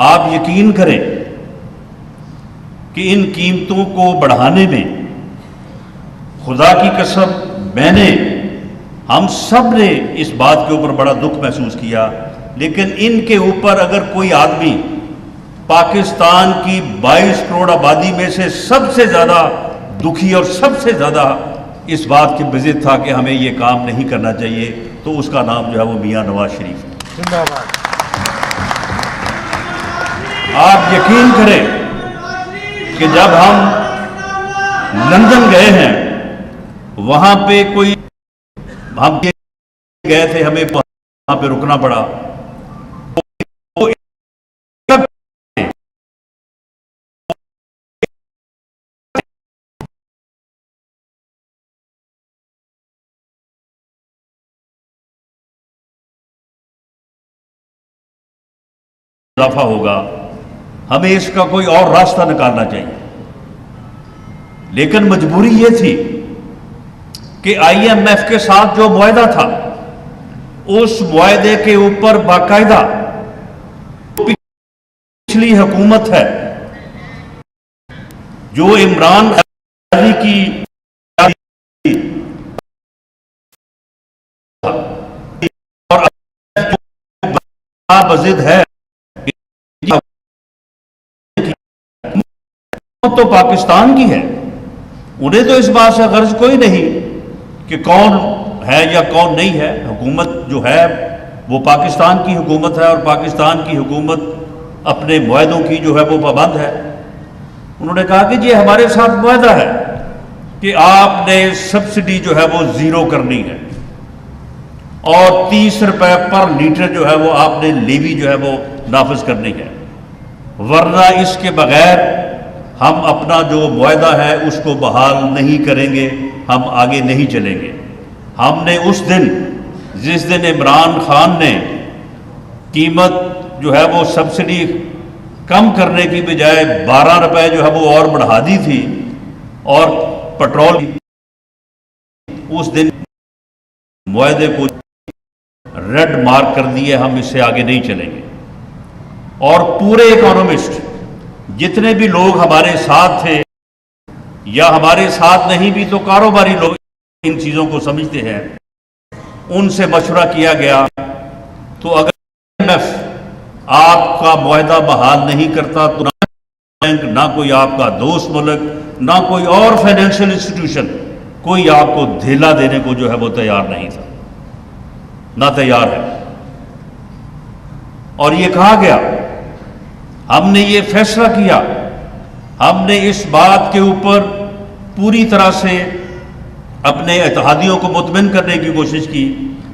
آپ یقین کریں کہ ان قیمتوں کو بڑھانے میں خدا کی قسم میں نے، ہم سب نے اس بات کے اوپر بڑا دکھ محسوس کیا، لیکن ان کے اوپر اگر کوئی آدمی پاکستان کی 22 کروڑ آبادی میں سے سب سے زیادہ دکھی اور سب سے زیادہ اس بات کی بضد تھا کہ ہمیں یہ کام نہیں کرنا چاہیے، تو اس کا نام جو ہے وہ میاں نواز شریف ہے۔ زندہ باد۔ آپ یقین کریں کہ جب ہم لندن گئے ہیں، وہاں پہ کوئی ہم گئے تھے، ہمیں وہاں پہ رکنا پڑا، اضافہ ہوگا، ہمیں اس کا کوئی اور راستہ نکالنا چاہیے، لیکن مجبوری یہ تھی کہ آئی ایم ایف کے ساتھ جو معاہدہ تھا، اس معاہدے کے اوپر باقاعدہ پچھلی حکومت ہے جو عمران کی اور بضد ہے، تو پاکستان کی ہے، انہیں تو اس بات سے غرض کوئی نہیں کہ کون ہے یا کون نہیں ہے، حکومت جو ہے وہ پاکستان کی حکومت ہے، اور پاکستان کی حکومت اپنے معاہدوں کی جو ہے وہ پابند ہے۔ انہوں نے کہا کہ یہ ہمارے ساتھ معاہدہ ہے کہ آپ نے سبسڈی جو ہے وہ زیرو کرنی ہے، اور 30 روپے پر لیٹر جو ہے وہ آپ نے لیوی جو ہے وہ نافذ کرنی ہے، ورنہ اس کے بغیر ہم اپنا جو معاہدہ ہے اس کو بحال نہیں کریں گے، ہم آگے نہیں چلیں گے۔ ہم نے اس دن، جس دن عمران خان نے قیمت جو ہے وہ سبسڈی کم کرنے کی بجائے 12 روپے جو ہے وہ اور بڑھا دی تھی، اور پٹرول، اس دن معاہدے کو ریڈ مارک کر دیے، ہم اس سے آگے نہیں چلیں گے۔ اور پورے اکانومسٹ جتنے بھی لوگ ہمارے ساتھ تھے یا ہمارے ساتھ نہیں بھی تو کاروباری لوگ ان چیزوں کو سمجھتے ہیں، ان سے مشورہ کیا گیا، تو اگر آئی ایم ایف آپ کا معاہدہ بحال نہیں کرتا تو نہ بینک، نہ کوئی آپ کا دوست ملک، نہ کوئی اور فائنینشیل انسٹیٹیوشن کوئی آپ کو دھیلا دینے کو جو ہے وہ تیار نہیں تھا، نہ تیار ہے۔ اور یہ کہا گیا، ہم نے یہ فیصلہ کیا، ہم نے اس بات کے اوپر پوری طرح سے اپنے اتحادیوں کو مطمئن کرنے کی کوشش کی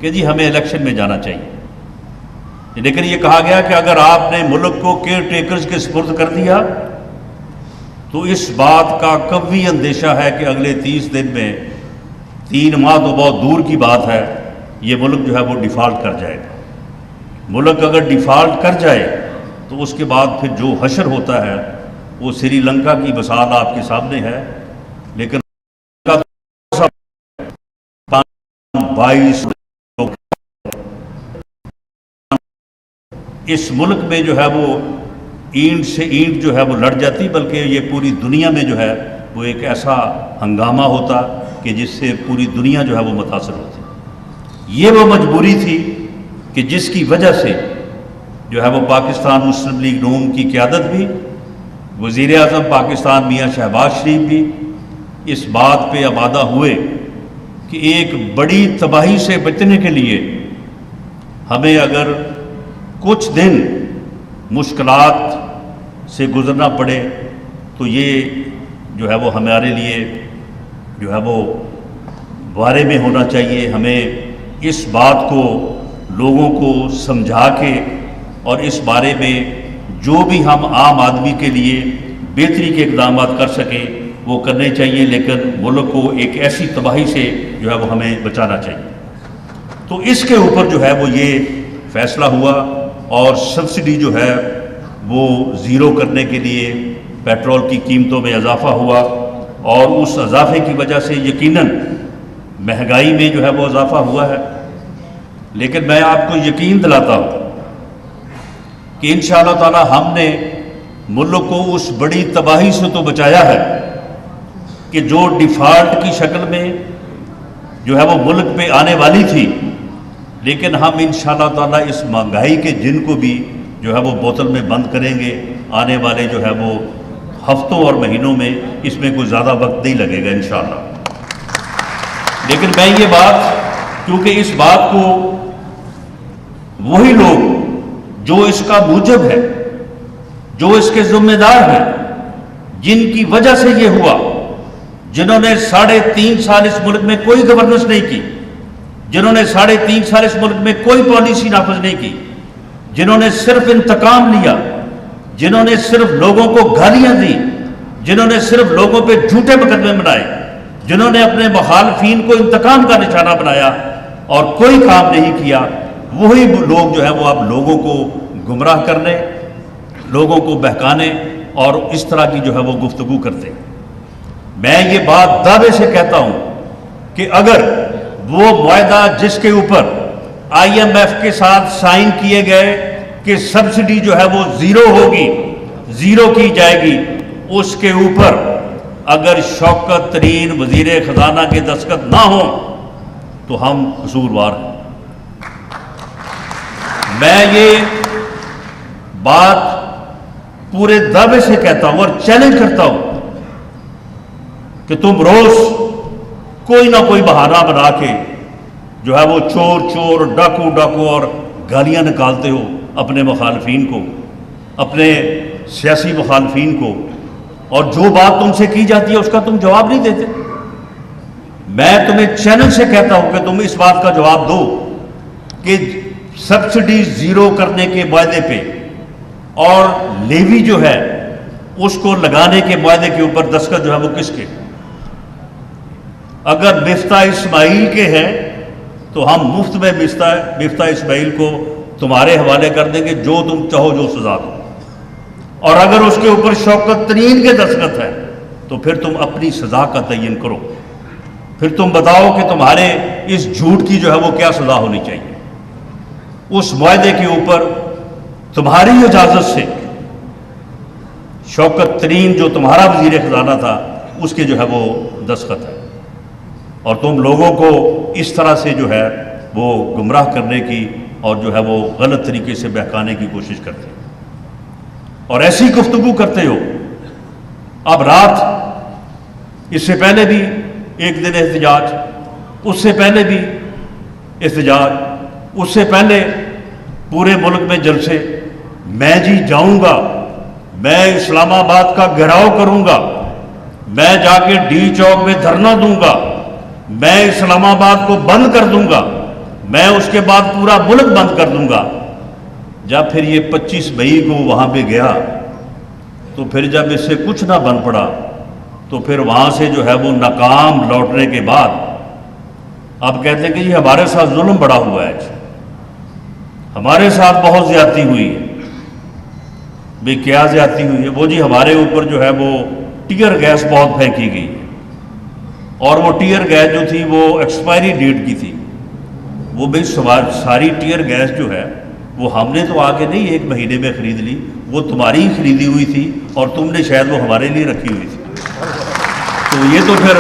کہ جی ہمیں الیکشن میں جانا چاہیے، لیکن یہ کہا گیا کہ اگر آپ نے ملک کو کیئر ٹیکرز کے سپرد کر دیا تو اس بات کا قوی اندیشہ ہے کہ اگلے 30 دن میں، 3 ماہ تو بہت دور کی بات ہے، یہ ملک جو ہے وہ ڈیفالٹ کر جائے گا۔ ملک اگر ڈیفالٹ کر جائے تو اس کے بعد پھر جو حشر ہوتا ہے وہ سری لنکا کی مثال آپ کے سامنے ہے، لیکن 22 اس ملک میں جو ہے وہ اینٹ سے اینٹ جو ہے وہ لڑ جاتی، بلکہ یہ پوری دنیا میں جو ہے وہ ایک ایسا ہنگامہ ہوتا کہ جس سے پوری دنیا جو ہے وہ متاثر ہوتی۔ یہ وہ مجبوری تھی کہ جس کی وجہ سے جو ہے وہ پاکستان مسلم لیگ نون کی قیادت بھی، وزیر اعظم پاکستان میاں شہباز شریف بھی اس بات پہ آمادہ ہوئے کہ ایک بڑی تباہی سے بچنے کے لیے ہمیں اگر کچھ دن مشکلات سے گزرنا پڑے تو یہ جو ہے وہ ہمارے لیے جو ہے وہ بارے میں ہونا چاہیے۔ ہمیں اس بات کو لوگوں کو سمجھا کے اور اس بارے میں جو بھی ہم عام آدمی کے لیے بہتری کے اقدامات کر سکیں وہ کرنے چاہیے، لیکن ملک کو ایک ایسی تباہی سے جو ہے وہ ہمیں بچانا چاہیے۔ تو اس کے اوپر جو ہے وہ یہ فیصلہ ہوا، اور سبسڈی جو ہے وہ زیرو کرنے کے لیے پیٹرول کی قیمتوں میں اضافہ ہوا، اور اس اضافے کی وجہ سے یقیناً مہنگائی میں جو ہے وہ اضافہ ہوا ہے۔ لیکن میں آپ کو یقین دلاتا ہوں کہ انشاءاللہ تعالی ہم نے ملک کو اس بڑی تباہی سے تو بچایا ہے کہ جو ڈیفالٹ کی شکل میں جو ہے وہ ملک پہ آنے والی تھی، لیکن ہم انشاءاللہ تعالی اس مہنگائی کے جن کو بھی جو ہے وہ بوتل میں بند کریں گے آنے والے جو ہے وہ ہفتوں اور مہینوں میں، اس میں کوئی زیادہ وقت نہیں لگے گا انشاءاللہ۔ لیکن میں یہ بات، کیونکہ اس بات کو وہی لوگ جو اس کا موجب ہے، جو اس کے ذمہ دار ہیں، جن کی وجہ سے یہ ہوا، جنہوں نے 3.5 سال اس ملک میں کوئی گورننس نہیں کی، جنہوں نے 3.5 سال اس ملک میں کوئی پالیسی نافذ نہیں کی، جنہوں نے صرف انتقام لیا، جنہوں نے صرف لوگوں کو گالیاں دی، جنہوں نے صرف لوگوں پہ جھوٹے مقدمے بنائے، جنہوں نے اپنے مخالفین کو انتقام کا نشانہ بنایا اور کوئی کام نہیں کیا، وہی لوگ جو ہے وہ اب لوگوں کو گمراہ کرنے، لوگوں کو بہکانے اور اس طرح کی جو ہے وہ گفتگو کرتے ہیں۔ میں یہ بات دعوے سے کہتا ہوں کہ اگر وہ معاہدہ جس کے اوپر IMF کے ساتھ سائن کیے گئے کہ سبسڈی جو ہے وہ زیرو ہوگی، زیرو کی جائے گی، اس کے اوپر اگر شوکت ترین وزیر خزانہ کے دستخط نہ ہوں تو ہم قصوروار ہیں۔ میں یہ بات پورے دعوے سے کہتا ہوں اور چیلنج کرتا ہوں کہ تم روز کوئی نہ کوئی بہانہ بنا کے جو ہے وہ چور ڈاکو اور گالیاں نکالتے ہو اپنے مخالفین کو، اپنے سیاسی مخالفین کو، اور جو بات تم سے کی جاتی ہے اس کا تم جواب نہیں دیتے۔ میں تمہیں چیلنج سے کہتا ہوں کہ تم اس بات کا جواب دو کہ سبسڈی زیرو کرنے کے معاہدے پہ اور لیوی جو ہے اس کو لگانے کے معاہدے کے اوپر دستخط جو ہے وہ کس کے؟ اگر مفتاح اسماعیل کے ہیں تو ہم مفت میں مفتاح اسماعیل کو تمہارے حوالے کر دیں گے، جو تم چاہو جو سزا دو، اور اگر اس کے اوپر شوکت ترین کے دستخط ہے تو پھر تم اپنی سزا کا تعین کرو، پھر تم بتاؤ کہ تمہارے اس جھوٹ کی جو ہے وہ کیا سزا ہونی چاہیے۔ اس معاہدے کے اوپر تمہاری اجازت سے شوکت ترین جو تمہارا وزیر خزانہ تھا اس کے جو ہے وہ دستخط ہے، اور تم لوگوں کو اس طرح سے جو ہے وہ گمراہ کرنے کی اور جو ہے وہ غلط طریقے سے بہکانے کی کوشش کرتے ہو اور ایسی گفتگو کرتے ہو۔ اب رات، اس سے پہلے بھی ایک دن احتجاج، اس سے پہلے بھی احتجاج، اس سے پہلے پورے ملک میں جلسے۔ میں جی جاؤں گا، میں اسلام آباد کا گھیراؤ کروں گا، میں جا کے ڈی چوک میں دھرنا دوں گا، میں اسلام آباد کو بند کر دوں گا، میں اس کے بعد پورا ملک بند کر دوں گا۔ جب پھر یہ 25 مئی کو وہاں پہ گیا تو پھر جب اس سے کچھ نہ بن پڑا تو پھر وہاں سے جو ہے وہ ناکام لوٹنے کے بعد اب کہتے ہیں کہ جی ہمارے ساتھ ظلم بڑا ہوا ہے، ہمارے ساتھ بہت زیادتی ہوئی ہے۔ بھئی کیا زیادتی ہوئی ہے؟ وہ جی ہمارے اوپر جو ہے وہ ٹیئر گیس بہت پھینکی گئی، اور وہ ٹیئر گیس جو تھی وہ ایکسپائری ڈیٹ کی تھی۔ وہ بھئی ساری ٹیئر گیس جو ہے وہ ہم نے تو آگے نہیں 1 مہینے میں خرید لی، وہ تمہاری ہی خریدی ہوئی تھی اور تم نے شاید وہ ہمارے لیے رکھی ہوئی تھی۔ تو یہ تو پھر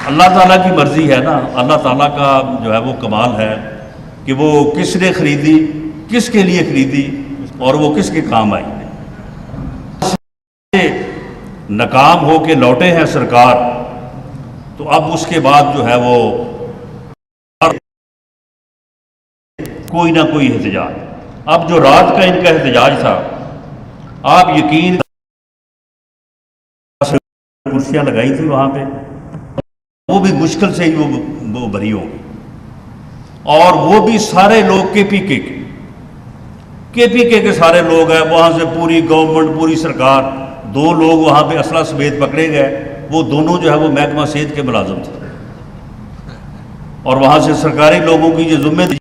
اللہ تعالیٰ کی مرضی ہے نا، اللہ تعالیٰ کا جو ہے وہ کمال ہے کہ وہ کس نے خریدی، کس کے لیے خریدی اور وہ کس کے کام آئی۔ ناکام ہو کے لوٹے ہیں سرکار، تو اب اس کے بعد جو ہے وہ کوئی نہ کوئی احتجاج۔ اب جو رات کا ان کا احتجاج تھا، آپ یقین کرسیاں لگائی تھی وہاں پہ، وہ بھی مشکل سے ہی وہ بھری ہو، اور وہ بھی سارے لوگ کے پی کے سارے لوگ ہیں وہاں سے، پوری گورنمنٹ، پوری سرکار۔ 2 لوگ وہاں پہ اسلحہ سمیت پکڑے گئے، وہ دونوں جو ہے وہ محکمہ صحت کے ملازم تھے، اور وہاں سے سرکاری لوگوں کی یہ ذمہ داری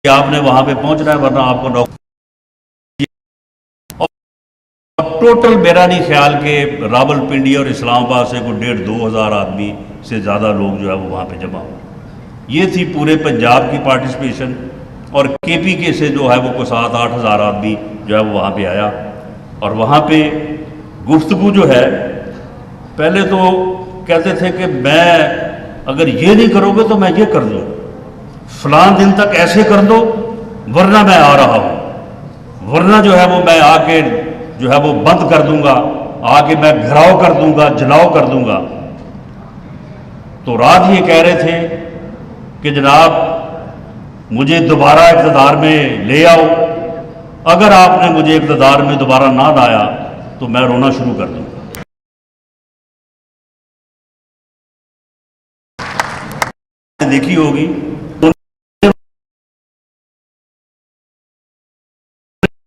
کہ آپ نے وہاں پہ پہنچنا ہے ورنہ آپ کو نوکری۔ اور ٹوٹل میرا نہیں خیال کہ راول پنڈی اور اسلام آباد سے کوئی 1,500-2 ہزار آدمی سے زیادہ لوگ جو ہے وہ وہاں پہ جمع ہو۔ یہ تھی پورے پنجاب کی پارٹیسپیشن، اور کے پی کے سے جو ہے وہ کوئی 7-8 ہزار آدمی جو ہے وہ وہاں پہ آیا، اور وہاں پہ گفتگو جو ہے پہلے تو کہتے تھے کہ میں اگر یہ نہیں کرو گے تو میں یہ کر دوں، فلاں دن تک ایسے کر دو ورنہ میں آ رہا ہوں، ورنہ جو ہے وہ میں آ کے جو ہے وہ بند کر دوں گا، آ کے میں گھراؤ کر دوں گا، جلاؤ کر دوں گا۔ تو رات یہ کہہ رہے تھے کہ جناب مجھے دوبارہ اقتدار میں لے آؤ، اگر آپ نے مجھے اقتدار میں دوبارہ نہ لایا تو میں رونا شروع کر دوں گا۔ دیکھی ہوگی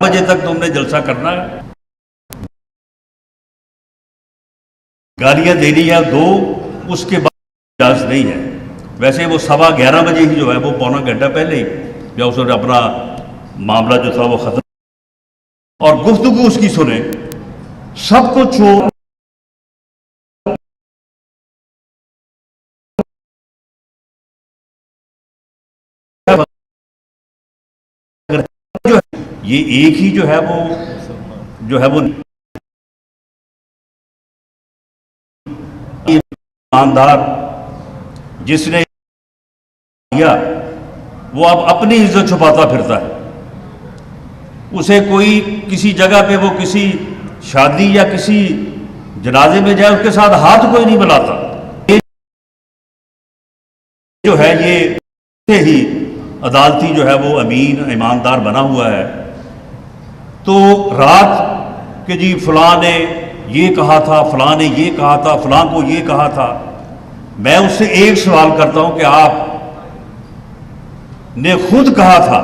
بجے تک تم نے جلسہ کرنا ہے، گالیاں دینی ہے دو، اس کے بعد اجازت نہیں ہے۔ ویسے وہ 11:15 بجے ہی جو ہے وہ پونا گھنٹہ پہلے ہی یا اس نے اپنا معاملہ جو تھا وہ ختم، اور گفتگو اس کی سنیں، سب کو چھوڑ یہ ایک ہی جو ہے وہ ایماندار جس نے کیا وہ اب اپنی عزت چھپاتا پھرتا ہے، اسے کوئی کسی جگہ پہ وہ کسی شادی یا کسی جنازے میں جائے اس کے ساتھ ہاتھ کوئی نہیں ملاتا، یہ جو ہے یہ ہی عدالتی جو ہے وہ امین ایماندار بنا ہوا ہے۔ تو رات کہ جی فلاں نے یہ کہا تھا، فلاں نے یہ کہا تھا، فلاں کو یہ کہا تھا، میں اس سے ایک سوال کرتا ہوں کہ آپ نے خود کہا تھا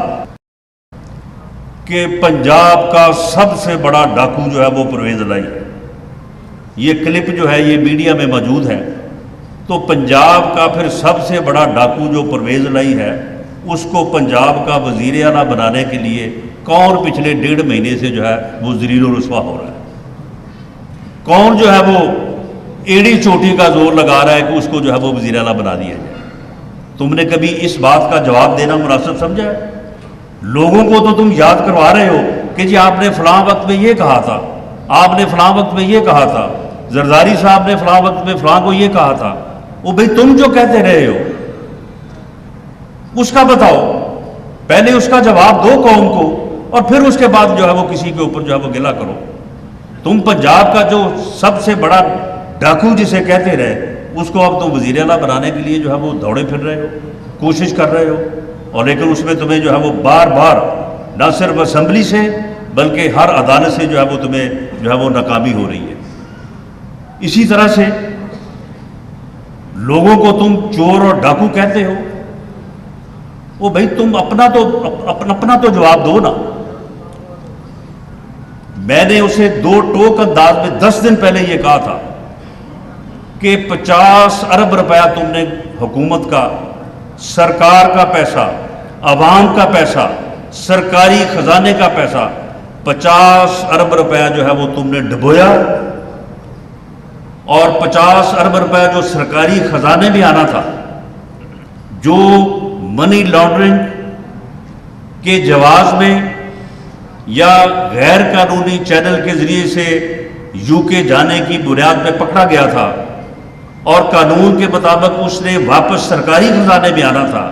کہ پنجاب کا سب سے بڑا ڈاکو جو ہے وہ پرویز الہی ہے، یہ کلپ جو ہے یہ میڈیا میں موجود ہے، تو پنجاب کا پھر سب سے بڑا ڈاکو جو پرویز الہی ہے اس کو پنجاب کا وزیر اعلیٰ بنانے کے لیے کون پچھلے 1.5 مہینے سے جو ہے وہ ذلیل و رسوا ہو رہا ہے، کون جو ہے وہ ایڑی چوٹی کا زور لگا رہا ہے کہ اس کو جو ہے وہ وزیر اعلیٰ بنا دیا جائے۔ تم نے کبھی اس بات کا جواب دینا مناسب سمجھا ہے؟ لوگوں کو تو تم یاد کروا رہے ہو کہ جی آپ نے فلاں وقت میں یہ کہا تھا، آپ نے فلاں وقت میں یہ کہا تھا، زرداری صاحب نے فلاں وقت میں فلاں کو یہ کہا تھا، وہ بھئی تم جو کہتے رہے ہو اس کا بتاؤ، پہلے اس کا جواب دو قوم کو اور پھر اس کے بعد جو ہے وہ کسی کے اوپر جو ہے وہ گلہ کرو۔ تم پنجاب کا جو سب سے بڑا ڈاکو جسے کہتے رہے اس کو اب تم وزیر اعلیٰ بنانے کے لیے جو ہے وہ دوڑے پھر رہے ہو، کوشش کر رہے ہو، اور لیکن اس میں تمہیں جو ہے وہ بار بار نہ صرف اسمبلی سے بلکہ ہر عدالت سے جو ہے وہ تمہیں جو ہے وہ ناکامی ہو رہی ہے۔ اسی طرح سے لوگوں کو تم چور اور ڈاکو کہتے ہو، وہ بھائی تم اپنا تو جواب دو نا۔ میں نے اسے 2 ٹوک انداز میں 10 دن پہلے یہ کہا تھا کہ 50 ارب روپیہ تم نے حکومت کا، سرکار کا پیسہ، عوام کا پیسہ، سرکاری خزانے کا پیسہ 50 ارب روپیہ جو ہے وہ تم نے ڈبویا، اور 50 ارب روپیہ جو سرکاری خزانے میں آنا تھا، جو منی لانڈرنگ کے جواز میں یا غیر قانونی چینل کے ذریعے سے یو کے جانے کی بنیاد پہ پکڑا گیا تھا اور قانون کے مطابق اس نے واپس سرکاری خزانے میں آنا تھا،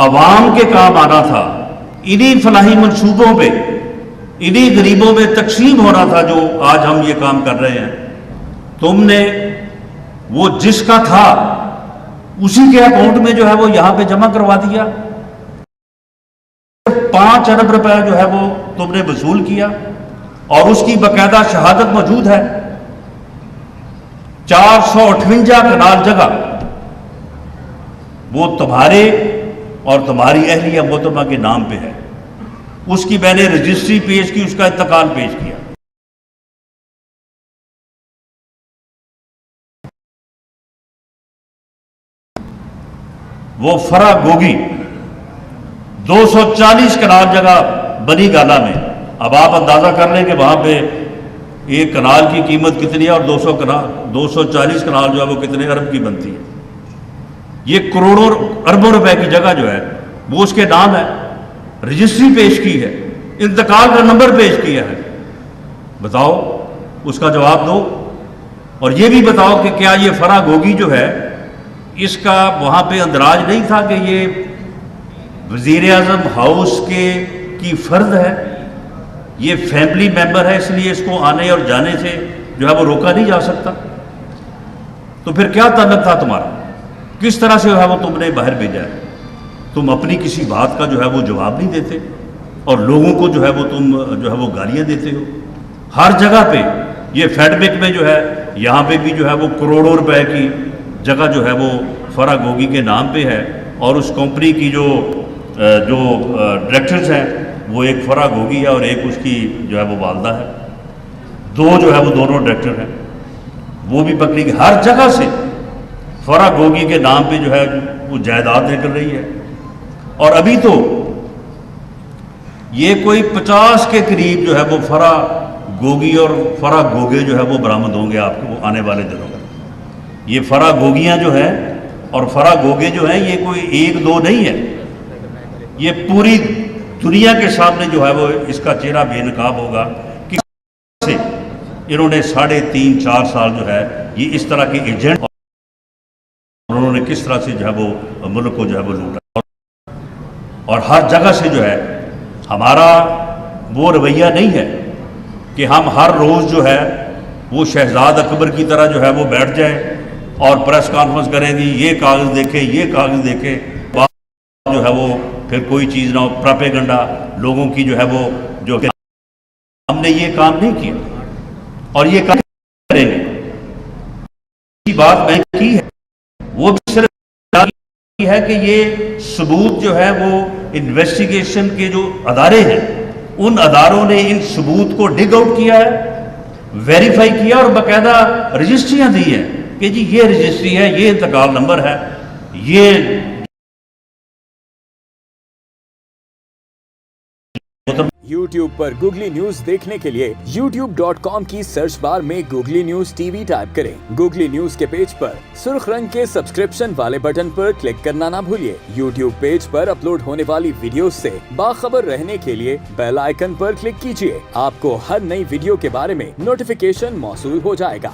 عوام کے کام آنا تھا، انہی فلاحی منصوبوں پہ انہی غریبوں میں تقسیم ہونا تھا جو آج ہم یہ کام کر رہے ہیں، تم نے وہ جس کا تھا اسی کے اکاؤنٹ میں جو ہے وہ یہاں پہ جمع کروا دیا۔ 5 ارب روپے جو ہے وہ تم نے وصول کیا، اور اس کی باقاعدہ شہادت موجود ہے۔ 458 کنال جگہ وہ تمہارے اور تمہاری اہلیہ محترمہ کے نام پہ ہے، اس کی میں نے رجسٹری پیش کی، اس کا انتقال پیش کیا۔ وہ فرا گوگی 240 کنال جگہ بنی گالا میں، اب آپ اندازہ کر لیں کہ وہاں پہ ایک کنال کی قیمت کتنی ہے اور 240 کنال جو ہے وہ کتنے ارب کی بنتی ہے۔ یہ کروڑوں اربوں روپے کی جگہ جو ہے وہ اس کے نام ہے، رجسٹری پیش کی ہے, انتقال کا نمبر پیش کیا ہے. بتاؤ, اس کا جواب دو. اور یہ بھی بتاؤ کہ کیا یہ فرح گوگی جو ہے اس کا وہاں پہ اندراج نہیں تھا کہ یہ وزیر اعظم ہاؤس کی فرد ہے, یہ فیملی ممبر ہے, اس لیے اس کو آنے اور جانے سے جو ہے وہ روکا نہیں جا سکتا. تو پھر کیا تعلق تھا تمہارا؟ کس طرح سے جو ہے وہ تم نے باہر بھیجا ہے؟ تم اپنی کسی بات کا جو ہے وہ جواب نہیں دیتے اور لوگوں کو جو ہے وہ تم جو ہے وہ گالیاں دیتے ہو ہر جگہ پہ. یہ فیڈ بیک میں جو ہے یہاں پہ بھی جو ہے وہ کروڑوں روپے کی جگہ جو ہے وہ فرح گوگی کے نام پہ ہے, اور اس کمپنی کی جو ڈائریکٹرز ہیں وہ ایک فرح گوگی ہے اور ایک اس کی جو ہے وہ والدہ ہے. دو جو ہے وہ دونوں ڈائریکٹر ہیں, وہ بھی پکڑی گئی. ہر جگہ سے فرح گوگی کے نام پہ جو ہے وہ جائیداد نکل رہی ہے. اور ابھی تو یہ کوئی 50 کے قریب جو ہے وہ فرح گوگی اور فرح گوگے جو ہے وہ برآمد ہوں گے آپ کو آنے والے دنوں میں. یہ فرح گوگیاں جو ہیں اور فرح گوگے جو ہیں یہ کوئی ایک دو نہیں ہے, یہ پوری دنیا کے سامنے جو ہے وہ اس کا چہرہ بے نقاب ہوگا کہ انہوں نے 3.5-4 سال جو ہے یہ اس طرح کے ایجنٹ اور انہوں نے کس طرح سے جو ہے وہ ملک کو جو ہے وہ لوٹا. اور ہر جگہ سے جو ہے ہمارا وہ رویہ نہیں ہے کہ ہم ہر روز جو ہے وہ شہزاد اکبر کی طرح جو ہے وہ بیٹھ جائیں اور پریس کانفرنس کریں گی, یہ کاغذ دیکھیں یہ کاغذ دیکھیں, جو ہے وہ پھر کوئی چیز نہ ہو. پراپیگنڈا لوگوں کی جو ہے وہ جو کہ ہم نے یہ کام نہیں کیا اور یہ کام کریں گے. بات میں کی ہے وہ بھی صرف ہے کہ یہ ثبوت جو ہے وہ انویسٹیگیشن کے جو ادارے ہیں ان اداروں نے ان ثبوت کو ڈگ آؤٹ کیا ہے, ویریفائی کیا اور باقاعدہ رجسٹریاں دی ہیں کہ جی یہ رجسٹری ہے, یہ انتقال نمبر ہے, یہ YouTube پر گوگلی نیوز دیکھنے کے لیے youtube.com کی سرچ بار میں googly news T V type کریں. گوگلی نیوز کے پیج پر سرخ رنگ کے سبسکرپشن والے بٹن پر کلک کرنا نہ بھولیے. YouTube پیج پر اپلوڈ ہونے والی ویڈیوز سے باخبر رہنے کے لیے بیل آئیکن پر کلک کیجیے. آپ کو ہر نئی ویڈیو کے بارے میں نوٹیفیکیشن موصول ہو جائے گا.